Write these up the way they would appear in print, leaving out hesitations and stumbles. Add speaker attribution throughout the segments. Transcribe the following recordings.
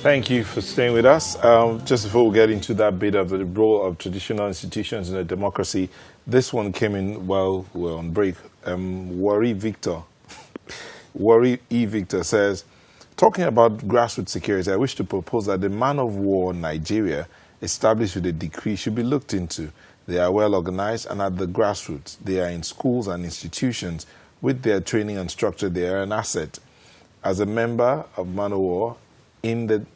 Speaker 1: Thank you for staying with us. Just before we get into that bit of the role of traditional institutions in a democracy, this one came in while we were on break. Worry E. Victor says, talking about grassroots security, I wish to propose that the man of war Nigeria established with a decree should be looked into. They are well organized and at the grassroots. They are in schools and institutions. With their training and structure, they are an asset. As a member of man of war, in the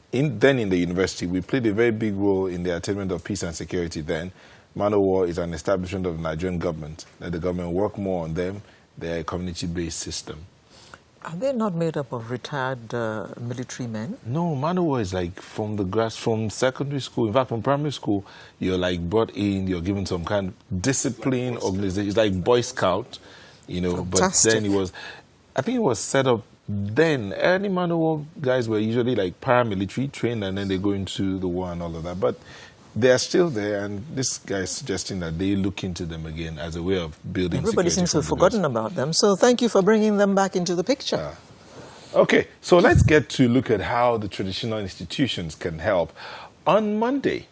Speaker 1: university, we played a very big role in the attainment of peace and security then. Man of war is an establishment of the Nigerian government. Let the government work more on them. They are a community-based system.
Speaker 2: Are they not made up of retired military men?
Speaker 1: No, man of war is like from secondary school. In fact, from primary school, you're like brought in, you're given some kind of discipline organization. It's like Boy Scout, you know.
Speaker 2: Fantastic.
Speaker 1: But then I think it was set up then. Early man of war guys were usually like paramilitary trained and then they go into the war and all of that. But they are still there, and this guy is suggesting that they look into them again as a way of building
Speaker 2: Everybody seems to have forgotten about them, so thank you for bringing them back into the picture.
Speaker 1: Okay, so let's get to look at how the traditional institutions can help. On Monday,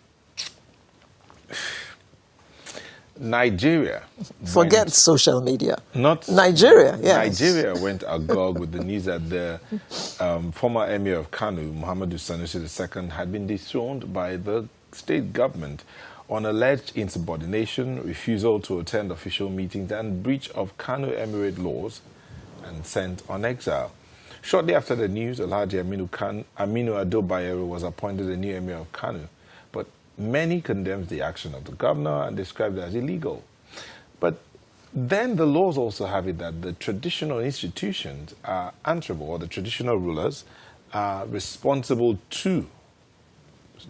Speaker 1: Nigeria.
Speaker 2: Forget social media.
Speaker 1: Not
Speaker 2: Nigeria, yes.
Speaker 1: Nigeria went agog with the news that the former Emir of Kano, Muhammadu Sanusi II, had been dethroned by the state government on alleged insubordination, refusal to attend official meetings, and breach of Kano Emirate laws, and sent on exile. Shortly after the news, Alhaji Aminu Ado Bayero was appointed the new Emir of Kano, but many condemned the action of the governor and described it as illegal. But then the laws also have it that the traditional institutions are answerable, or the traditional rulers are responsible to.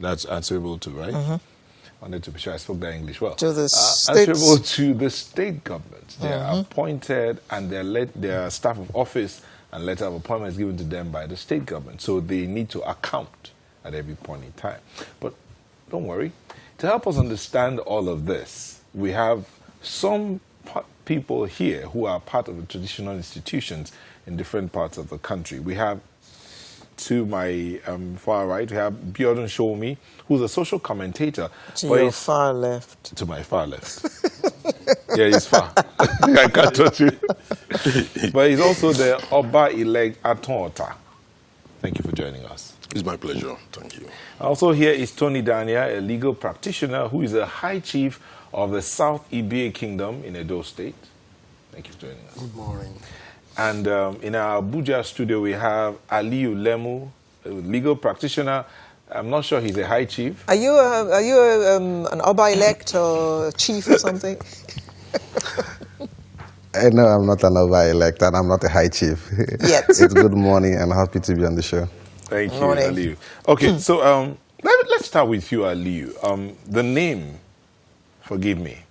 Speaker 1: That's answerable to, right? I wanted to be sure I spoke that English well.
Speaker 2: To the
Speaker 1: answerable to the state government. They are appointed and their staff of office and letter of appointment is given to them by the state government. So they need to account at every point in time. But don't worry. To help us understand all of this, we have some people here who are part of the traditional institutions in different parts of the country. We have, to my far right, we have Biodun Shomi, who's a social commentator.
Speaker 2: To your far left.
Speaker 1: To my far left. Yeah, he's far. I can't touch you. But he's also the Oba-elect Aton-Ota. Thank you for joining us.
Speaker 3: It's my pleasure. Thank you.
Speaker 1: Also here is Tony Dania, a legal practitioner who is a High Chief of the South Ibie Kingdom in Edo State. Thank you for joining us.
Speaker 3: Good morning.
Speaker 1: And in our Abuja studio, we have Aliyu Lemu, a legal practitioner. I'm not sure he's a High Chief.
Speaker 2: Are you an Oba-elect or chief or something?
Speaker 4: No, I'm not an Oba-elect and I'm not a High Chief.
Speaker 2: Yet.
Speaker 4: It's good morning and happy to be on the show.
Speaker 1: Thank you, Aliyu. Okay, so let's start with you, Aliyu. The name, forgive me,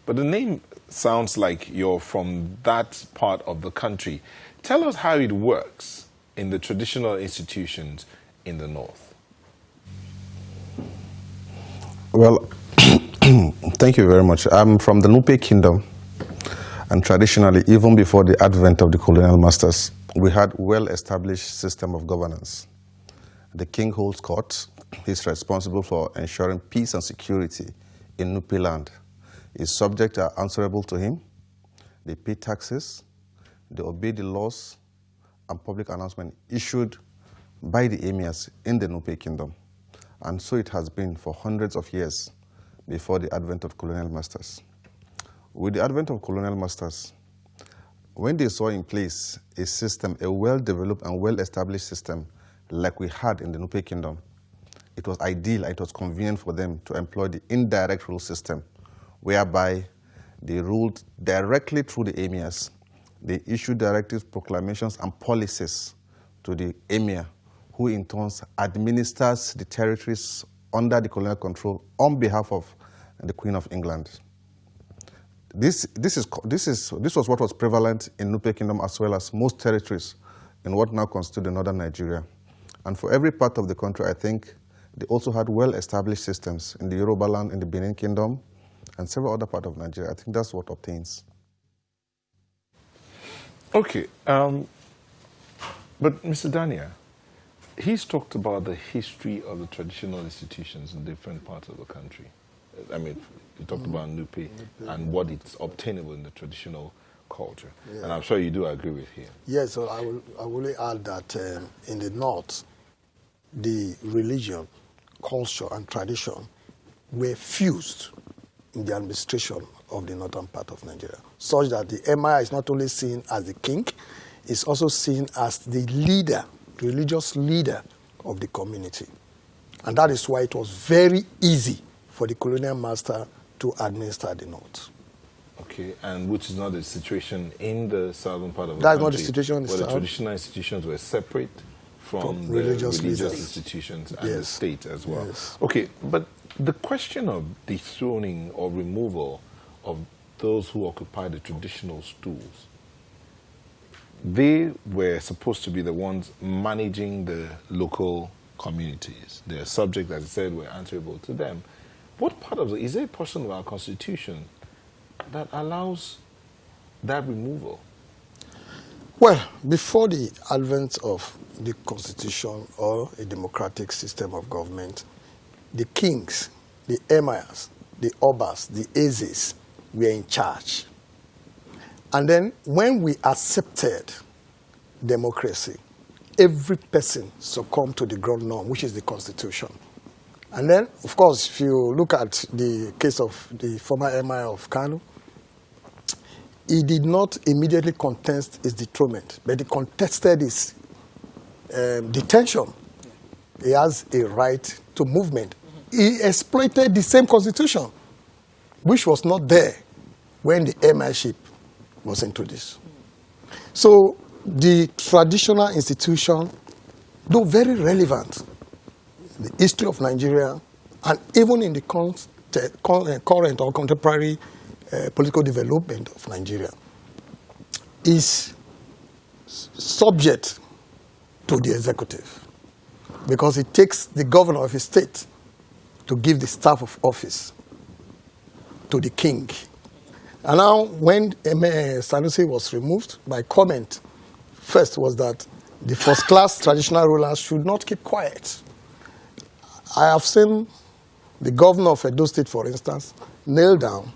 Speaker 1: but the name sounds like you're from that part of the country. Tell us how it works in the traditional institutions in the north.
Speaker 4: Well, thank you very much. I'm from the Nupe Kingdom, and traditionally, even before the advent of the colonial masters, we had well-established system of governance. The king holds court. He's responsible for ensuring peace and security in Nupe land. His subjects are answerable to him. They pay taxes. They obey the laws and public announcements issued by the emirs in the Nupe Kingdom. And so it has been for hundreds of years before the advent of colonial masters. With the advent of colonial masters, when they saw in place a system, a well-developed and well-established system like we had in the Nupe Kingdom, it was ideal, it was convenient for them to employ the indirect rule system, whereby they ruled directly through the emirs. They issued directives, proclamations, and policies to the emir, who in turn administers the territories under the colonial control on behalf of the Queen of England. This was what was prevalent in Nupe Kingdom as well as most territories in what now constitutes the northern Nigeria. And for every part of the country, I think they also had well-established systems in the Yoruba land, in the Benin Kingdom, and several other parts of Nigeria. I think that's what obtains.
Speaker 1: Okay, but Mr. Dania, he's talked about the history of the traditional institutions in different parts of the country. I mean, he talked about Nupe and what it's obtainable in the traditional culture.
Speaker 5: Yeah.
Speaker 1: And I'm sure you do agree with him.
Speaker 5: Yes, so I will add that in the north, the religion, culture, and tradition were fused in the administration of the northern part of Nigeria, such that the emir is not only seen as the king, it's also seen as the leader, religious leader of the community. And that is why it was very easy for the colonial master to administer the north.
Speaker 1: Okay, and which is not the situation in the southern part of the
Speaker 5: That's
Speaker 1: country.
Speaker 5: not the situation in the
Speaker 1: where
Speaker 5: south.
Speaker 1: the traditional institutions were separate from the
Speaker 5: religious leaders.
Speaker 1: institutions and the
Speaker 5: Yes.
Speaker 1: state as well.
Speaker 5: Yes.
Speaker 1: Okay, but the question of dethroning or removal of those who occupy the traditional stools, they were supposed to be the ones managing the local communities. Their subjects, as I said, were answerable to them. What part of is there a portion of our constitution that allows that removal?
Speaker 5: Well, before the advent of the constitution or a democratic system of government, the kings, the emirs, the obas, the ezes were in charge. And then when we accepted democracy, every person succumbed to the ground norm, which is the constitution. And then, of course, if you look at the case of the former emir of Kano, he did not immediately contest his dethronement, but he contested his detention. He has a right to movement. He exploited the same constitution, which was not there when the emirship was introduced. So the traditional institution, though very relevant, the history of Nigeria, and even in the current or contemporary political development of Nigeria, is subject to the executive, because it takes the governor of a state to give the staff of office to the king. And now, when Sanusi was removed, my comment first was that the first-class traditional rulers should not keep quiet. I have seen the governor of Edo State, for instance, knelt down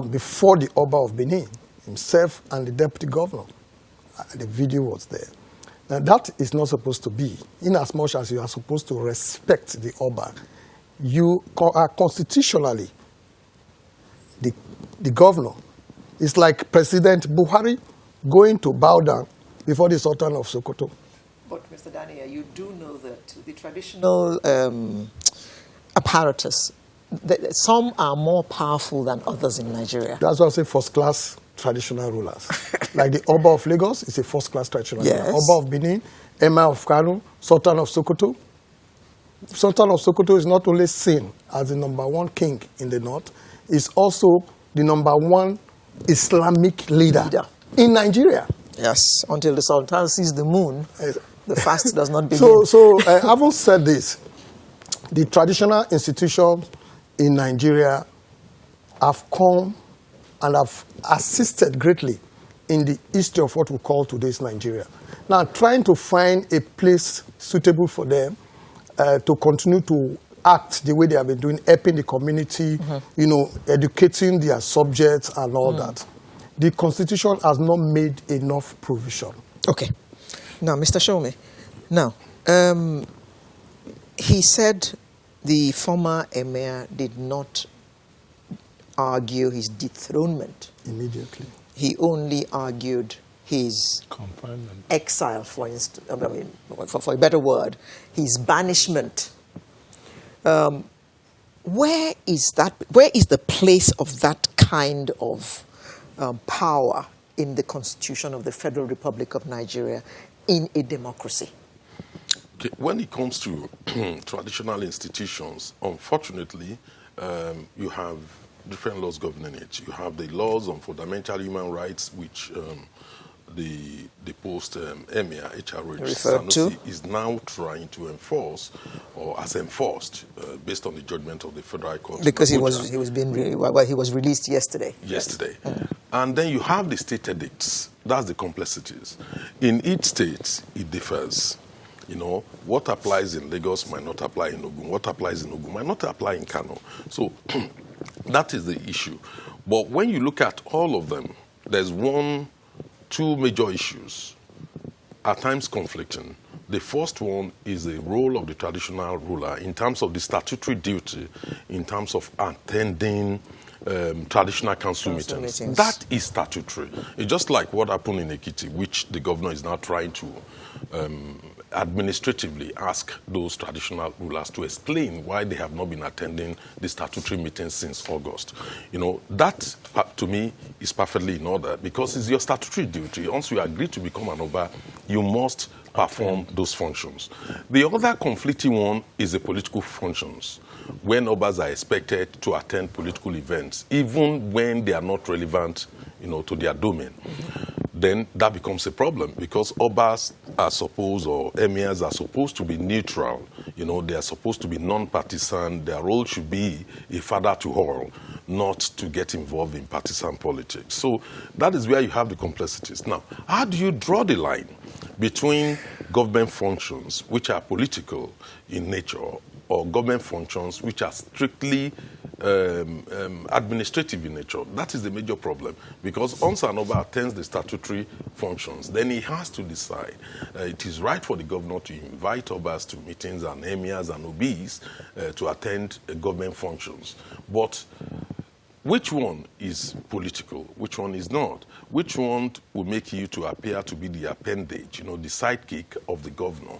Speaker 5: before the Oba of Benin, himself and the deputy governor. The video was there. Now, that is not supposed to be. In as much as you are supposed to respect the Oba, you are constitutionally the governor. It's like President Buhari going to bow down before the Sultan of Sokoto.
Speaker 2: But, Mr. Daniel, you do know that the traditional apparatus, some are more powerful than others in Nigeria.
Speaker 5: That's why I say first-class traditional rulers. Like the Oba of Lagos is a first-class traditional ruler. Oba of Benin, Emir of Kano, Sultan of Sokoto. Sultan of Sokoto is not only seen as the #1 king in the north, is also the #1 Islamic leader in Nigeria.
Speaker 2: Yes, until the Sultan sees the moon, the fast does not begin.
Speaker 5: So having said this, the traditional institutions in Nigeria have come and have assisted greatly in the history of what we call today's Nigeria. Now, trying to find a place suitable for them to continue to act the way they have been doing, helping the community, educating their subjects and all that. The Constitution has not made enough provision.
Speaker 2: Okay. Now, Mr. Shome, now, he said the former emir did not argue his dethronement.
Speaker 5: Immediately.
Speaker 2: He only argued his
Speaker 1: Confinement.
Speaker 2: exile, for instance, I mean, for a better word, his banishment. Where is the place of that kind of power in the Constitution of the Federal Republic of Nigeria in a democracy?
Speaker 3: Okay. When it comes to traditional institutions, unfortunately, you have different laws governing it. You have the laws on fundamental human rights, which the post-Emir, H.R.H. Sanusi, is now trying to enforce, or has enforced, based on the judgment of the Federal Court.
Speaker 2: Because he was released yesterday.
Speaker 3: Yesterday. And then you have the state edicts. That's the complexities. In each state, it differs. You know, what applies in Lagos might not apply in Ogun. What applies in Ogun might not apply in Kano. So that is the issue. But when you look at all of them, there's two major issues, at times conflicting. The first one is the role of the traditional ruler in terms of the statutory duty, in terms of attending traditional council meetings. That is statutory. It's just like what happened in Ekiti, which the governor is now trying to administratively ask those traditional rulers to explain why they have not been attending the statutory meetings since August. You know, that to me is perfectly in order because it's your statutory duty. Once you agree to become an Oba, you must perform those functions. The other conflicting one is the political functions, when Obas are expected to attend political events, even when they are not relevant, you know, to their domain. Then that becomes a problem because Obas are supposed, or emirs are supposed to be neutral. You know, they are supposed to be non-partisan. Their role should be a father to all, not to get involved in partisan politics. So that is where you have the complexities. Now, how do you draw the line between government functions, which are political in nature, or government functions which are strictly administrative in nature? That is the major problem, because once an Oba attends the statutory functions, then he has to decide. It is right for the governor to invite Obas to meetings and emirs and obis to attend government functions. But which one is political? Which one is not? Which one will make you to appear to be the appendage, you know, the sidekick of the governor?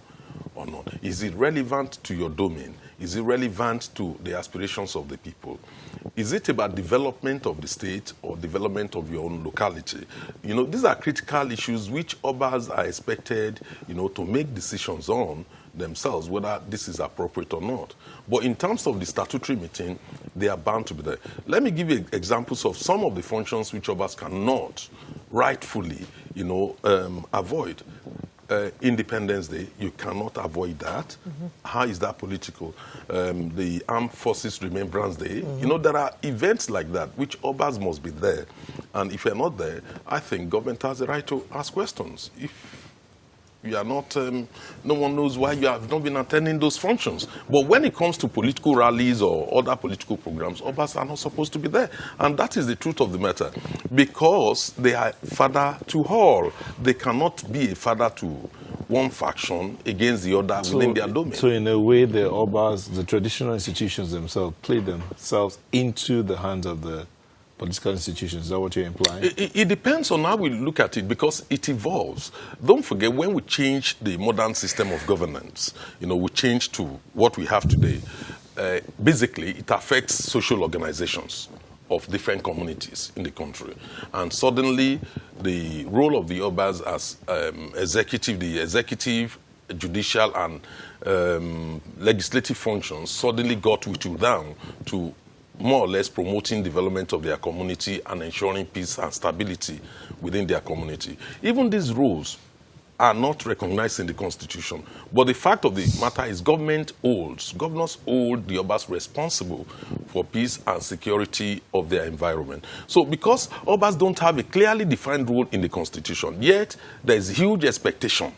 Speaker 3: Or not? Is it relevant to your domain? Is it relevant to the aspirations of the people? Is it about development of the state or development of your own locality? You know, these are critical issues which Obas are expected, you know, to make decisions on themselves, whether this is appropriate or not. But in terms of the statutory meeting, they are bound to be there. Let me give you examples of some of the functions which Obas cannot rightfully, you know, avoid. Independence Day, you cannot avoid that. How is that political? The Armed Forces Remembrance Day, you know, there are events like that which Obas must be there. And if you're not there, I think government has the right to ask questions. If you are not, no one knows why you have not been attending those functions. But when it comes to political rallies or other political programs, Obas are not supposed to be there. And that is the truth of the matter. Because they are father to all. They cannot be a father to one faction against the other within their domain.
Speaker 1: So in a way, the Obas, the traditional institutions themselves, play themselves into the hands of the political institutions. Is that what you're implying?
Speaker 3: It depends on how we look at it, because it evolves. Don't forget, when we change the modern system of governance, you know, we change to what we have today. Basically, it affects social organizations of different communities in the country. And suddenly, the role of the Obas as the executive, judicial, and legislative functions suddenly got whittled down to more or less promoting development of their community and ensuring peace and stability within their community. Even these roles are not recognized in the Constitution. But the fact of the matter is governors hold the Obas responsible for peace and security of their environment. So because Obas don't have a clearly defined role in the Constitution, yet there is huge expectation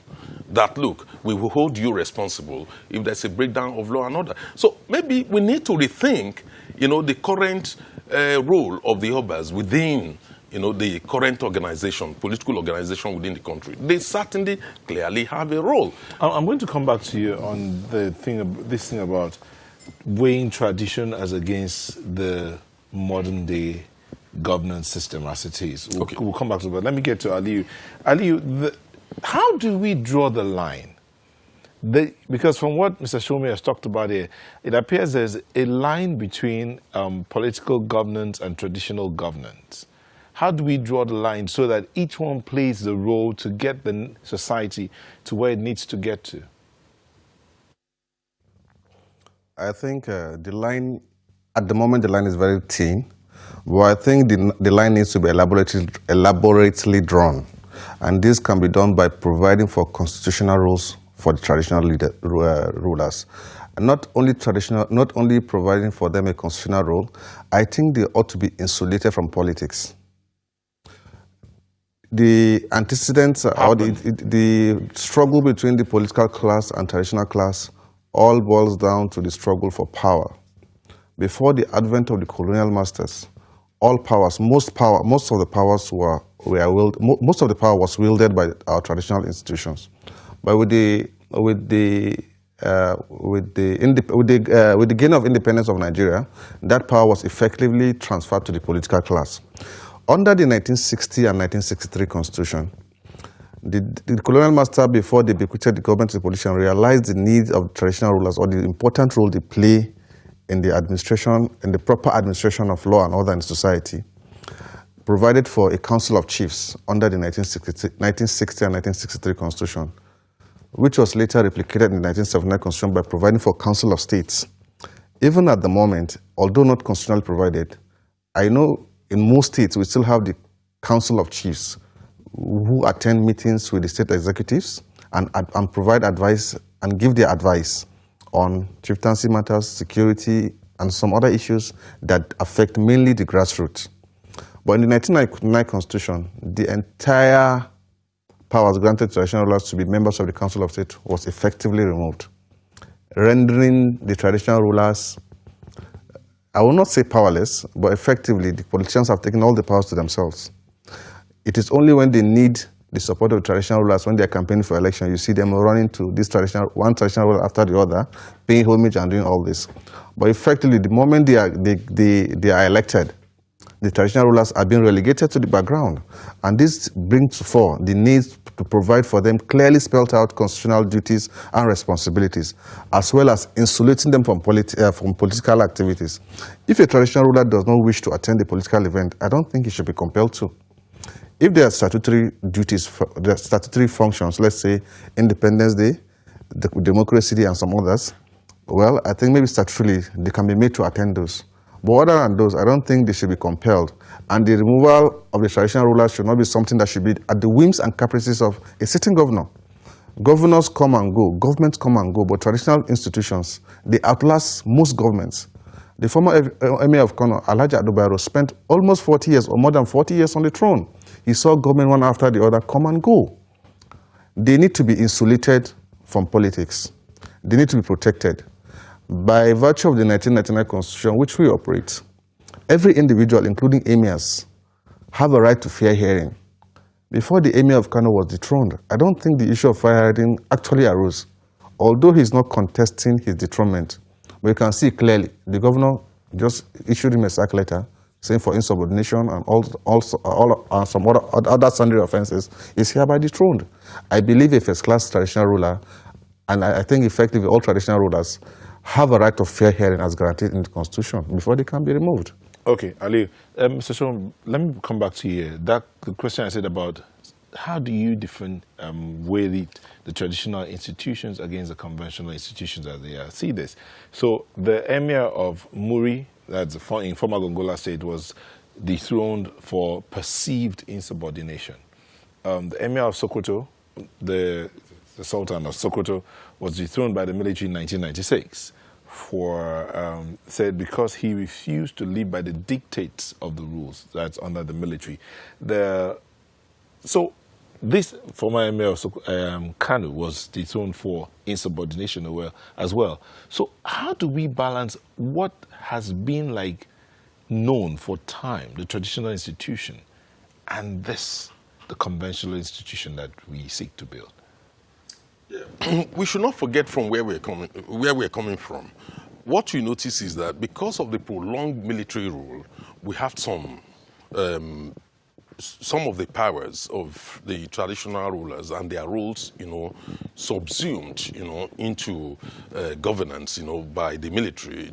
Speaker 3: that, look, we will hold you responsible if there's a breakdown of law and order. So maybe we need to rethink, you know, the current role of the Obas within, you know, the current organization, political organization within the country. They certainly clearly have a role.
Speaker 1: I'm going to come back to you on the thing, this thing about weighing tradition as against the modern day governance system as it is. We'll come back to that. Let me get to Aliyu. Aliyu, how do we draw the line? Because from what Mr. Shomi has talked about here, it appears there's a line between political governance and traditional governance. How do we draw the line so that each one plays the role to get the society to where it needs to get to?
Speaker 4: I think the line, at the moment, the line is very thin. But I think the line needs to be elaborately drawn. And this can be done by providing for constitutional rules for the traditional rulers. Not only providing for them a constitutional role, I think they ought to be insulated from politics. the antecedents or the struggle between the political class and traditional class all boils down to the struggle for power. Before the advent of the colonial masters, all powers, most of the powers most of the power was wielded by our traditional institutions. But with the gain of independence of Nigeria, that power was effectively transferred to the political class. Under the 1960 and 1963 Constitution, the colonial master, before they bequeathed the government to the politician, realized the need of traditional rulers or the important role they play in the administration, in the proper administration of law and order in society, provided for a council of chiefs under the 1960 and 1963 Constitution, which was later replicated in the 1979 Constitution by providing for council of states. Even at the moment, although not constitutionally provided, I know in most states we still have the council of chiefs who attend meetings with the state executives and provide advice and give their advice on chieftaincy matters, security, and some other issues that affect mainly the grassroots. But in the 1999 Constitution, the entire powers granted to traditional rulers to be members of the Council of State was effectively removed, rendering the traditional rulers, I will not say powerless, but effectively the politicians have taken all the powers to themselves. It is only when they need the support of traditional rulers, when they are campaigning for election, you see them running to one traditional ruler after the other, paying homage and doing all this. But effectively, the moment they are elected, the traditional rulers are being relegated to the background. And this brings to fore the need to provide for them clearly spelled out constitutional duties and responsibilities, as well as insulating them from political activities. If a traditional ruler does not wish to attend a political event, I don't think he should be compelled to. If there are statutory duties, there are statutory functions, let's say Independence Day, the Democracy Day, and some others, well, I think maybe statutorily they can be made to attend those. But other than those, I don't think they should be compelled. And the removal of the traditional rulers should not be something that should be at the whims and caprices of a sitting governor. Governors come and go, governments come and go, but traditional institutions, they outlast most governments. The former Emir of Kano, Alhaji Ado Bayero, spent almost 40 years or more than 40 years on the throne. He saw government one after the other come and go. They need to be insulated from politics. They need to be protected. By virtue of the 1999 Constitution, which we operate, every individual, including emirs, have a right to fair hearing. Before the Emir of Kano was dethroned, I don't think the issue of fair hearing actually arose, although he's not contesting his dethronement. But you can see clearly, the governor just issued him a sack letter saying for insubordination and some other sundry offenses is hereby dethroned. I believe a first-class traditional ruler, and I think effectively all traditional rulers, have a right of fair hearing as granted in the Constitution before they can be removed.
Speaker 1: Okay, Ali. Mr. Shon, let me come back to you. The question I said about how do you define weigh the traditional institutions against the conventional institutions as they are? See this. So the Emir of Muri, that's in former Gongola State, was dethroned for perceived insubordination. The Emir of Sokoto, the Sultan of Sokoto, was dethroned by the military in 1996 said because he refused to live by the dictates of the rules that's under the military. So this former Emir of Kano was dethroned for insubordination as well. So how do we balance what has been known for time, the traditional institution, and the conventional institution that we seek to build?
Speaker 3: Yeah. We should not forget from where we're coming from. What you notice is that because of the prolonged military rule, we have some of the powers of the traditional rulers and their roles, subsumed, into governance, by the military.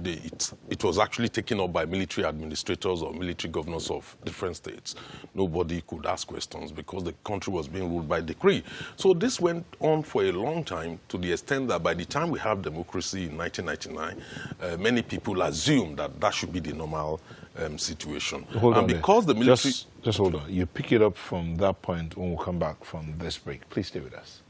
Speaker 3: It was actually taken up by military administrators or military governors of different states. Nobody could ask questions because the country was being ruled by decree. So this went on for a long time, to the extent that by the time we have democracy in 1999, many people assumed that should be the normal situation.
Speaker 1: Hold on
Speaker 3: because
Speaker 1: there.
Speaker 3: The military...
Speaker 1: Just hold on. You pick it up from that point when we come back from this break. Please stay with us.